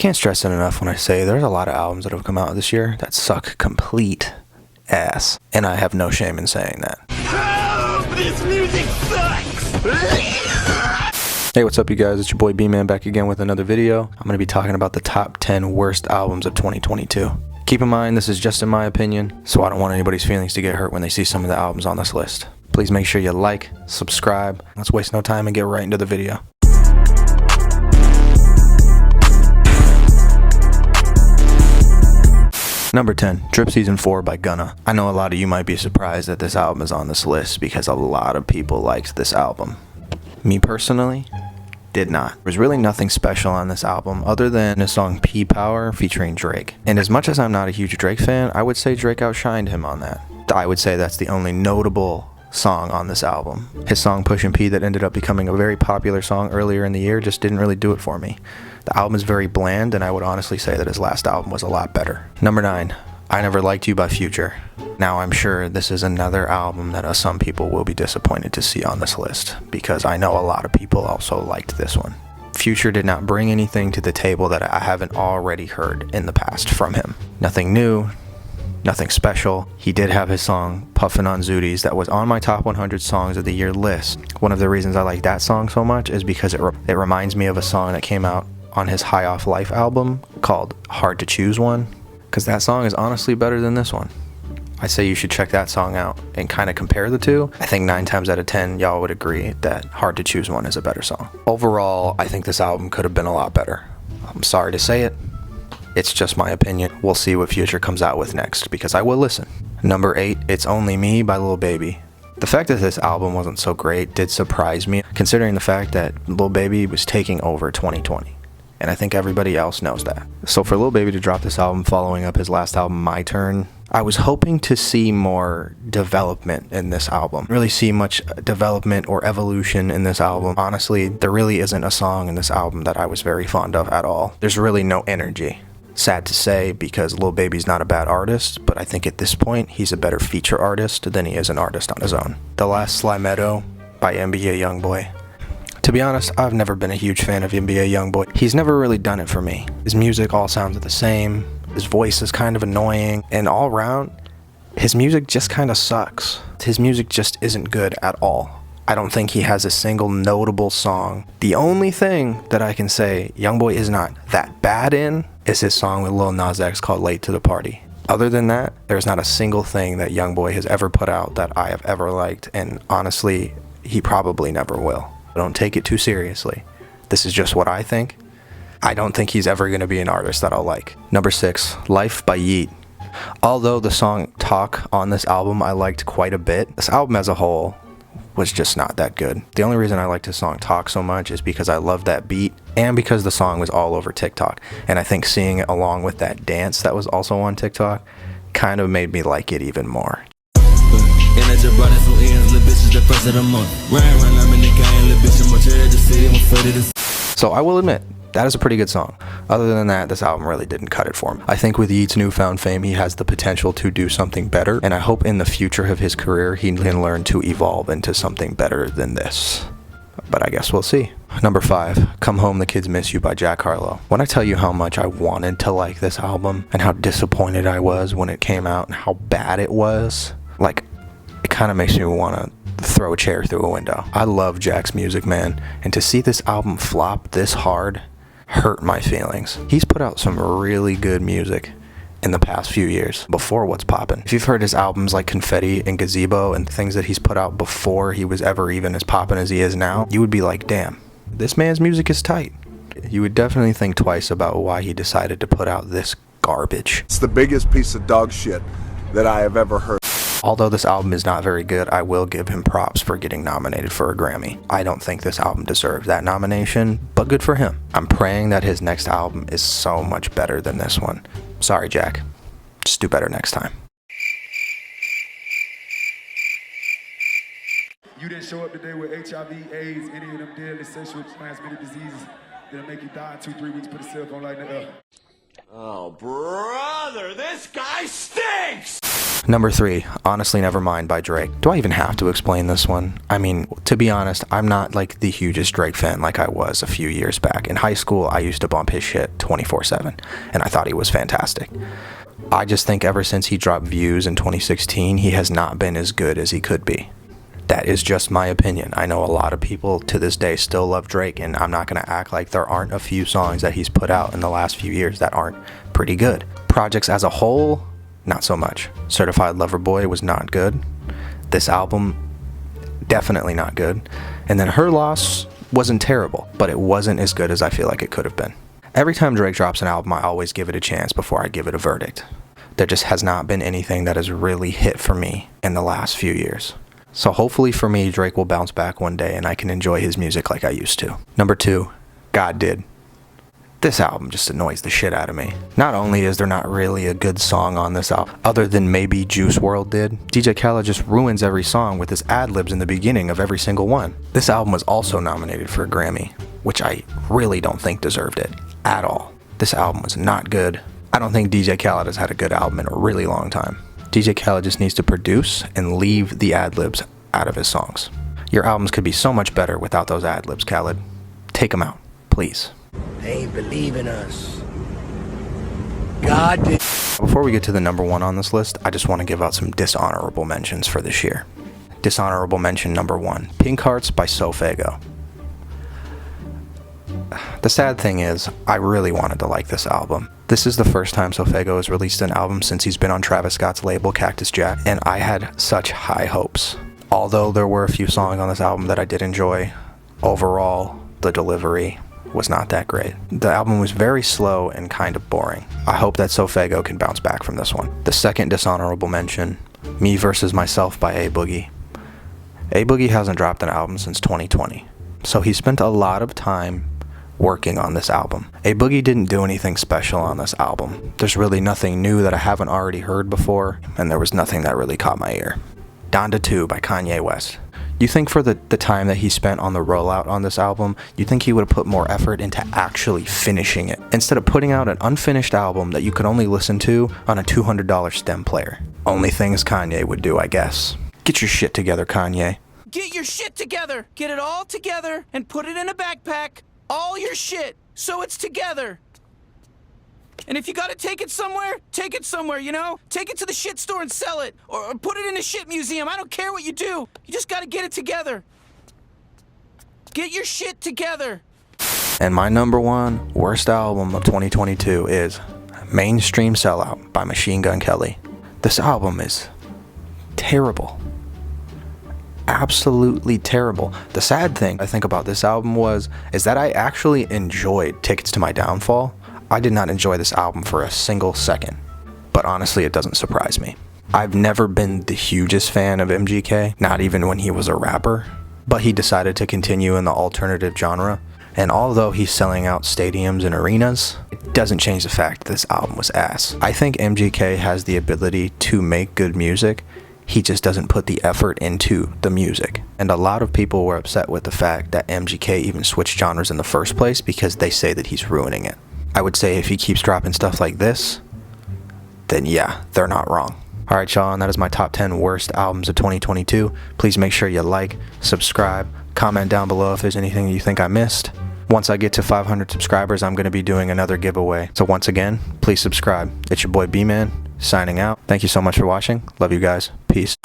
can't stress it enough when I say there's a lot of albums that have come out this year that suck complete ass. And I have no shame in saying that. Oh, this music sucks! Hey, what's up you guys? It's your boy B-Mann back again with another video. I'm going to be talking about the top 10 worst albums of 2022. Keep in mind, this is just in my opinion, so I don't want anybody's feelings to get hurt when they see some of the albums on this list. Please make sure you like, subscribe. Let's waste no time and get right into the video. Number 10, Drip Season 4 by Gunna. I know a lot of you might be surprised that this album is on this list because a lot of people liked this album. Me personally, did not. There's really nothing special on this album other than the song P-Power featuring Drake. And as much as I'm not a huge Drake fan, I would say Drake outshined him on that. I would say that's the only notable song on this album. His song Pushin' P that ended up becoming a very popular song earlier in the year just didn't really do it for me. The album is very bland, and I would honestly say that his last album was a lot better. Number 9, I Never Liked You by Future. Now I'm sure this is another album that some people will be disappointed to see on this list, because I know a lot of people also liked this one. Future did not bring anything to the table that I haven't already heard in the past from him. Nothing new, nothing special. He did have his song Puffin' on Zooties that was on my top 100 songs of the year list. One of the reasons I like that song so much is because it reminds me of a song that came out on his High Off Life album called Hard to Choose One, because that song is honestly better than this one. I say you should check that song out and kind of compare the two. I think 9 times out of 10 y'all would agree that Hard to Choose One is a better song. Overall, I think this album could have been a lot better. I'm sorry to say it. It's just my opinion. We'll see what Future comes out with next, because I will listen. Number 8, It's Only Me by Lil Baby. The fact that this album wasn't so great did surprise me, considering the fact that Lil Baby was taking over 2020. And I think everybody else knows that. So for Lil Baby to drop this album following up his last album, My Turn, I was hoping to see more development in this album. Really see much development or evolution in this album. Honestly, there really isn't a song in this album that I was very fond of at all. There's really no energy. Sad to say, because Lil Baby's not a bad artist, but I think at this point, he's a better feature artist than he is an artist on his own. The Last Sly Meadow by NBA Youngboy. To be honest, I've never been a huge fan of NBA Youngboy. He's never really done it for me. His music all sounds the same, his voice is kind of annoying, and all around, his music just kind of sucks. His music just isn't good at all. I don't think he has a single notable song. The only thing that I can say Youngboy is not that bad in is his song with Lil Nas X called Late to the Party. Other than that, there's not a single thing that Youngboy has ever put out that I have ever liked, and honestly, he probably never will. Don't take it too seriously. This is just what I think. I don't think he's ever going to be an artist that I'll like. Number 6, Life by Yeet. Although the song Talk on this album I liked quite a bit, this album as a whole was just not that good. The only reason I liked his song Talk so much is because I loved that beat and because the song was all over TikTok. And I think seeing it along with that dance that was also on TikTok kind of made me like it even more. So I will admit, that is a pretty good song. Other than that, this album really didn't cut it for me. I think with Yeat's newfound fame, he has the potential to do something better, and I hope in the future of his career, he can learn to evolve into something better than this. But I guess we'll see. Number 5, Come Home the Kids Miss You by Jack Harlow. When I tell you how much I wanted to like this album, and how disappointed I was when it came out, and how bad it was, like, it kind of makes me want to throw a chair through a window. I love Jack's music, man, and to see this album flop this hard hurt my feelings. He's put out some really good music in the past few years before What's Poppin'. If you've heard his albums like Confetti and Gazebo and things that he's put out before he was ever even as poppin' as he is now, you would be like, damn, this man's music is tight. You would definitely think twice about why he decided to put out this garbage. It's the biggest piece of dog shit that I have ever heard. Although this album is not very good, I will give him props for getting nominated for a Grammy. I don't think this album deserves that nomination, but good for him. I'm praying that his next album is so much better than this one. Sorry, Jack. Just do better next time. You didn't show up today with HIV, AIDS, any of them deadly sexually transmitted diseases that'll make you die in 2-3 weeks, put a cell phone like that up. Oh, brother, this guy stinks! Number 3, Honestly Nevermind by Drake. Do I even have to explain this one? I mean, to be honest, I'm not like the hugest Drake fan like I was a few years back. In high school, I used to bump his shit 24/7, and I thought he was fantastic. I just think ever since he dropped Views in 2016, he has not been as good as he could be. That is just my opinion. I know a lot of people to this day still love Drake, and I'm not going to act like there aren't a few songs that he's put out in the last few years that aren't pretty good. Projects as a whole, not so much. Certified Lover Boy was not good. This album, definitely not good. And then Her Loss wasn't terrible, but it wasn't as good as I feel like it could have been. Every time Drake drops an album, I always give it a chance before I give it a verdict. There just has not been anything that has really hit for me in the last few years. So hopefully for me, Drake will bounce back one day and I can enjoy his music like I used to. Number 2, God Did. This album just annoys the shit out of me. Not only is there not really a good song on this album, other than maybe Juice WRLD did, DJ Khaled just ruins every song with his ad-libs in the beginning of every single one. This album was also nominated for a Grammy, which I really don't think deserved it at all. This album was not good. I don't think DJ Khaled has had a good album in a really long time. DJ Khaled just needs to produce and leave the ad-libs out of his songs. Your albums could be so much better without those ad-libs, Khaled. Take them out, please. They ain't believe in us. God did. Before we get to the number 1 on this list, I just want to give out some dishonorable mentions for this year. Dishonorable mention number 1, Pink Hearts by Sofego. The sad thing is, I really wanted to like this album. This is the first time Sofego has released an album since he's been on Travis Scott's label, Cactus Jack, and I had such high hopes. Although there were a few songs on this album that I did enjoy, overall, the delivery was not that great. The album was very slow and kind of boring. I hope that Sofego can bounce back from this one. The second dishonorable mention, Me vs. Myself by A Boogie. A Boogie hasn't dropped an album since 2020, so he spent a lot of time working on this album. A Boogie didn't do anything special on this album. There's really nothing new that I haven't already heard before, and there was nothing that really caught my ear. Donda 2 by Kanye West. You think for the time that he spent on the rollout on this album, you think he would have put more effort into actually finishing it, instead of putting out an unfinished album that you could only listen to on a $200 stem player. Only things Kanye would do, I guess. Get your shit together, Kanye. Get your shit together. Get it all together and put it in a backpack. All your shit, so it's together. And if you gotta take it somewhere, you know? Take it to the shit store and sell it. Or put it in a shit museum. I don't care what you do. You just gotta get it together. Get your shit together. And my number 1 worst album of 2022 is Mainstream Sellout by Machine Gun Kelly. This album is terrible. Absolutely terrible. The sad thing I think about this album is that I actually enjoyed Tickets to My Downfall. I did not enjoy this album for a single second, but honestly, it doesn't surprise me. I've never been the hugest fan of MGK, not even when he was a rapper, but he decided to continue in the alternative genre, and although he's selling out stadiums and arenas, it doesn't change the fact that this album was ass. I think MGK has the ability to make good music, he just doesn't put the effort into the music. And a lot of people were upset with the fact that MGK even switched genres in the first place because they say that he's ruining it. I would say if he keeps dropping stuff like this, then yeah, they're not wrong. Alright y'all, and that is my top 10 worst albums of 2022. Please make sure you like, subscribe, comment down below if there's anything you think I missed. Once I get to 500 subscribers, I'm going to be doing another giveaway. So once again, please subscribe. It's your boy B-Mann, signing out. Thank you so much for watching. Love you guys. Peace.